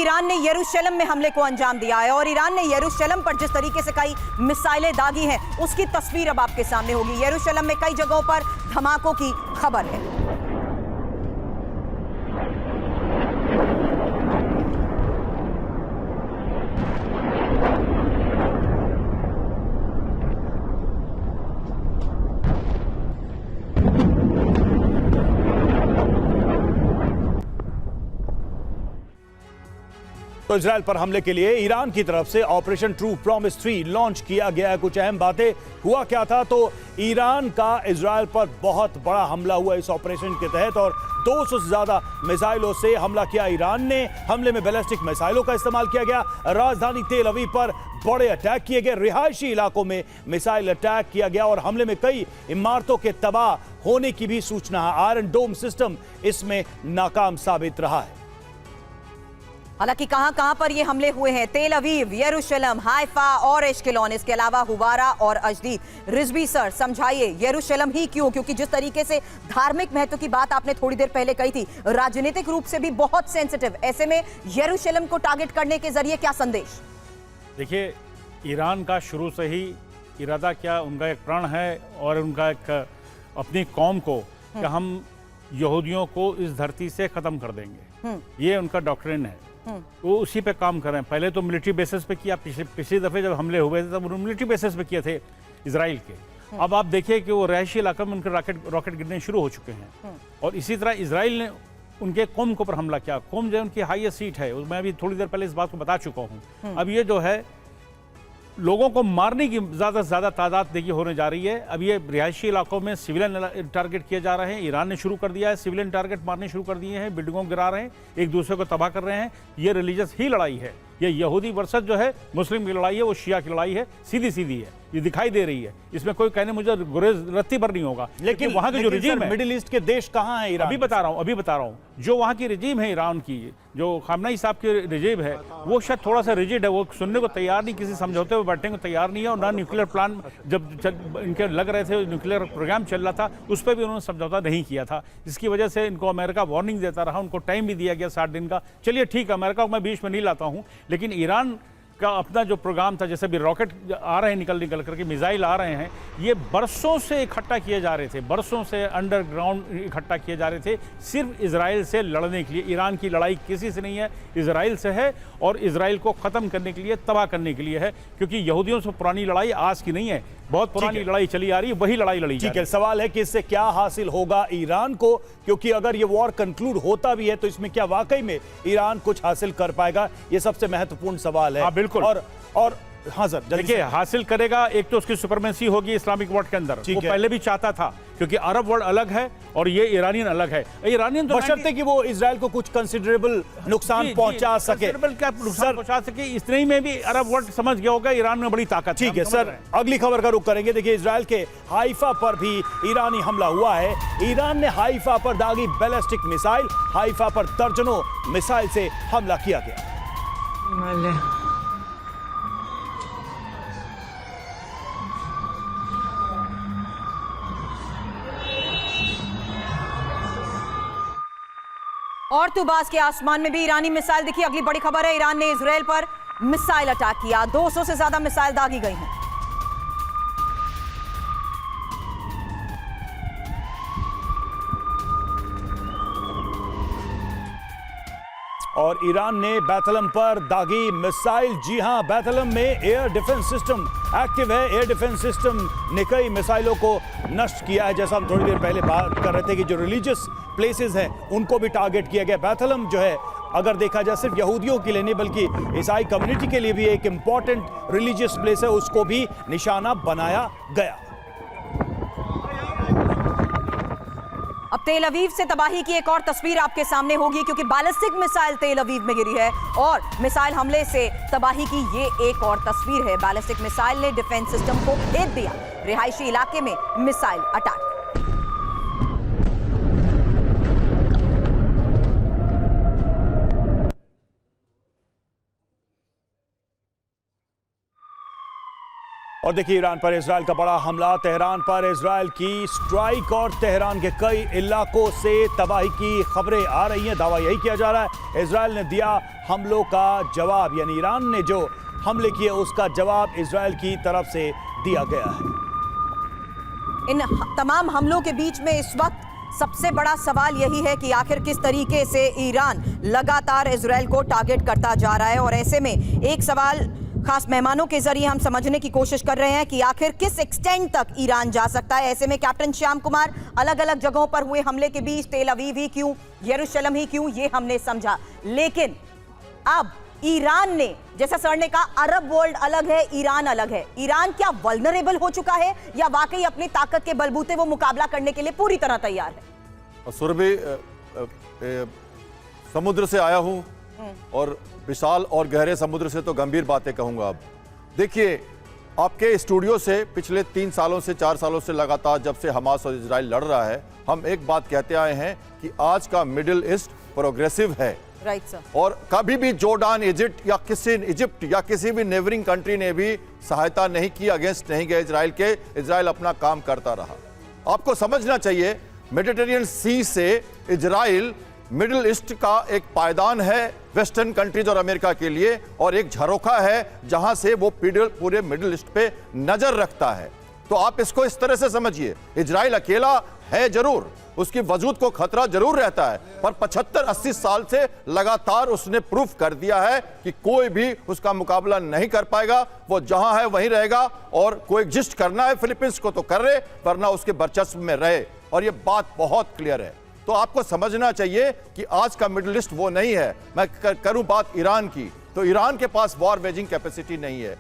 Iran ने यरूशलेम में हमले को अंजाम दिया है और ईरान ने यरूशलेम पर जिस तरीके से कई मिसाइलें दागी हैं उसकी तस्वीर अब आपके सामने होगी। यरूशलेम में कई जगहों पर धमाकों की खबर है। तो इजराइल पर हमले के लिए ईरान की तरफ से ऑपरेशन ट्रू प्रॉमिस 3 लॉन्च किया गया है। कुछ अहम बातें हुआ क्या था, तो ईरान का इजराइल पर बहुत बड़ा हमला हुआ इस ऑपरेशन के तहत और 200 से ज्यादा मिसाइलों से हमला किया ईरान ने। हमले में बैलिस्टिक मिसाइलों का इस्तेमाल किया गया। राजधानी तेल अवीव पर बड़े अटैक किए गए। रिहायशी इलाकों में मिसाइल अटैक किया गया और हमले में कई इमारतों के तबाह होने की भी सूचना है। आयरन डोम सिस्टम इसमें नाकाम साबित रहा है। हालांकि कहां पर ये हमले हुए हैं, तेल अवीव, यरूशलेम, हाइफा और एश्केलॉन, इसके अलावा हुवारा और अजदीद। रिजवी सर समझाइए, यरूशलेम ही क्यों? क्योंकि जिस तरीके से धार्मिक महत्व की बात आपने थोड़ी देर पहले कही थी, राजनीतिक रूप से भी बहुत सेंसिटिव, ऐसे में यरूशलेम को टारगेट करने के जरिए क्या संदेश? देखिए, ईरान का शुरू से ही इरादा क्या, उनका एक प्रण है और उनका एक अपनी कौम को कि हम यहूदियों को इस धरती से खत्म कर देंगे, ये उनका डॉक्ट्रिन है। वो उसी पे काम कर रहे हैं। पहले तो मिलिट्री बेसिस पे किया, पिछली दफे जब हमले हुए थे तब उन्होंने मिलिट्री बेसिस पे किए थे इजराइल के। अब आप देखिए कि वो रहायशी इलाके में उनके रॉकेट गिरने शुरू हो चुके हैं और इसी तरह इजराइल ने उनके कौम के ऊपर हमला किया। कौम जो उनकी हाईएस्ट सीट है, मैं अभी थोड़ी देर पहले इस बात को बता चुका हूँ। अब ये जो है लोगों को मारने की ज़्यादा से ज़्यादा तादाद देखिए होने जा रही है। अब ये रिहायशी इलाकों में सिविलियन टारगेट किए जा रहे हैं। ईरान ने शुरू कर दिया है, सिविलियन टारगेट मारने शुरू कर दिए हैं, बिल्डिंगों को गिरा रहे हैं, एक दूसरे को तबाह कर रहे हैं। ये रिलीजियस ही लड़ाई है, ये यहूदी वर्सेस जो है मुस्लिम की लड़ाई है, वो शिया की लड़ाई है, सीधी सीधी है, ये दिखाई दे रही है। इसमें कोई कहने मुझे गुरेज रत्ती भर नहीं होगा। लेकिन वहां के जो रिजीम है, मिडिल ईस्ट के देश कहां है? ईरान अभी बता रहा हूं, जो वहां की रिजीम है ईरान की, जो खामनेई साहब की रिजीम है, वो शायद थोड़ा सा रिजिड है, वो सुनने को तैयार नहीं, किसी समझौते में बैठने को तैयार नहीं है। और ना न्यूक्लियर प्लान जब इनके लग रहे थे, न्यूक्लियर प्रोग्राम चल रहा था, उस पर भी उन्होंने समझौता नहीं किया था। इसकी वजह से इनको अमेरिका वार्निंग देता रहा, उनको टाइम भी दिया गया 60 दिन का। चलिए ठीक है, अमेरिका को मैं बीच में नहीं लाता हूं, लेकिन ईरान का अपना जो प्रोग्राम था, जैसे भी रॉकेट आ रहे हैं निकल करके, मिसाइल आ रहे हैं, ये बरसों से इकट्ठा किए जा रहे थे, बरसों से अंडरग्राउंड इकट्ठा किए जा रहे थे, सिर्फ इजराइल से लड़ने के लिए। ईरान की लड़ाई किसी से नहीं है, इजराइल से है और इजराइल को ख़त्म करने के लिए, तबाह करने के लिए है। क्योंकि यहूदियों से पुरानी लड़ाई आज की नहीं है, बहुत पुरानी लड़ाई चली आ रही है, वही लड़ाई लड़ी। ठीक है, सवाल है कि इससे क्या हासिल होगा ईरान को, क्योंकि अगर ये वॉर कंक्लूड होता भी है तो इसमें क्या वाकई में ईरान कुछ हासिल कर पाएगा, ये सबसे महत्वपूर्ण सवाल है। हाँ बिल्कुल। और हाँ सर, देखिए, हासिल करेगा, एक तो उसकी सुपरमेसी होगी इस्लामिक वर्ल्ड के अंदर, वो पहले भी चाहता था, क्योंकि अरब वर्ल्ड अलग है और ये ईरानियन अलग है। ईरानियन तो बशर्ते कि वो इजराइल को कुछ कंसिडरेबल नुकसान पहुंचा सके, नुकसान पहुंचा सके, इतने में भी अरब वर्ल्ड समझ गया होगा ईरान में बड़ी ताकत। ठीक है सर, अगली खबर का रुख करेंगे। देखिए, इजराइल के हाइफा पर भी ईरानी हमला हुआ है। ईरान ने हाइफा पर दागी बैलिस्टिक मिसाइल, हाइफा पर दर्जनों मिसाइल से हमला किया गया। और तुबास के आसमान में भी ईरानी मिसाइल दिखी। अगली बड़ी खबर है, ईरान ने इजराइल पर मिसाइल अटैक किया, 200 से ज्यादा मिसाइल दागी गई हैं। और ईरान ने बैतलम पर दागी मिसाइल। जी हां, बैतलम में एयर डिफेंस सिस्टम एक्टिव है। एयर डिफेंस सिस्टम ने कई मिसाइलों को नष्ट किया है। जैसा हम थोड़ी देर पहले बात कर रहे थे कि जो रिलीजियस प्लेसेस हैं उनको भी टारगेट किया गया। बैतलम जो है, अगर देखा जाए सिर्फ यहूदियों के लिए नहीं बल्कि ईसाई कम्युनिटी के लिए भी एक इंपॉर्टेंट रिलीजियस प्लेस है, उसको भी निशाना बनाया गया। अब तेल अवीव से तबाही की एक और तस्वीर आपके सामने होगी, क्योंकि बैलिस्टिक मिसाइल तेल अवीव में गिरी है और मिसाइल हमले से तबाही की ये एक और तस्वीर है। बैलिस्टिक मिसाइल ने डिफेंस सिस्टम को भेद दिया, रिहायशी इलाके में मिसाइल अटैक। और देखिए ईरान पर इजराइल का बड़ा हमला, तेहरान पर इजराइल की स्ट्राइक और तेहरान के कई इलाकों से तबाही की खबरें आ रही हैं। दावा यही किया जा रहा है इजराइल ने दिया हमलों का जवाब, यानी ईरान ने जो हमले किए उसका जवाब इजराइल की तरफ से दिया गया है। इन तमाम हमलों के बीच में इस वक्त सबसे बड़ा सवाल यही है कि आखिर किस तरीके से ईरान लगातार इजराइल को टारगेट करता जा रहा है। और ऐसे में एक सवाल खास मेहमानों के जरिए हम समझने की कोशिश कर रहे हैं कि आखिर किस एक्सटेंट तक ईरान जा सकता है। ऐसे में कैप्टन श्याम कुमार, अलग अलग जगहों पर हुए हमले के बीच तेल अवीव ही क्यों, यरूशलेम ही क्यों, ये हमने समझा, लेकिन अब ईरान ने, जैसा सर ने कहा, अरब वर्ल्ड अलग है, ईरान अलग है। ईरान क्या वल्नरेबल हो चुका है या वाकई अपनी ताकत के बलबूते वो मुकाबला करने के लिए पूरी तरह तैयार है? सुरभि, समुद्र से आया हूं और विशाल और गहरे समुद्र से तो गंभीर बातें कहूंगा। अब देखिए, आपके स्टूडियो से पिछले 3 सालों से 4 सालों से लगातार जब से हमास और इजराइल लड़ रहा है, हम एक बात कहते आए हैं कि आज का मिडिल ईस्ट प्रोग्रेसिव है। Right sir. और कभी भी जॉर्डन, इजिप्ट या किसी भी नेबरिंग कंट्री ने भी सहायता नहीं की, अगेंस्ट नहीं गए इजराइल के। इजराइल अपना काम करता रहा। आपको समझना चाहिए, मेडिटेरियन सी से इजराइल मिडिल ईस्ट का एक पायदान है वेस्टर्न कंट्रीज और अमेरिका के लिए, और एक झरोखा है जहां से वो पूरे मिडिल ईस्ट पे नजर रखता है। तो आप इसको इस तरह से समझिए, इजराइल अकेला है जरूर, उसकी वजूद को खतरा जरूर रहता है, पर 75-80 साल से लगातार उसने प्रूफ कर दिया है कि कोई भी उसका मुकाबला नहीं कर पाएगा। वो जहां है वहीं रहेगा, और कोएग्जिस्ट करना है फिलीपींस को तो कर रहे, वरना उसके वर्चस्व में रहे, और ये बात बहुत क्लियर है। तो आपको समझना चाहिए कि आज का मिडिल ईस्ट वो नहीं है। मैं करूं बात ईरान की, तो ईरान के पास वॉर वेजिंग कैपेसिटी नहीं है।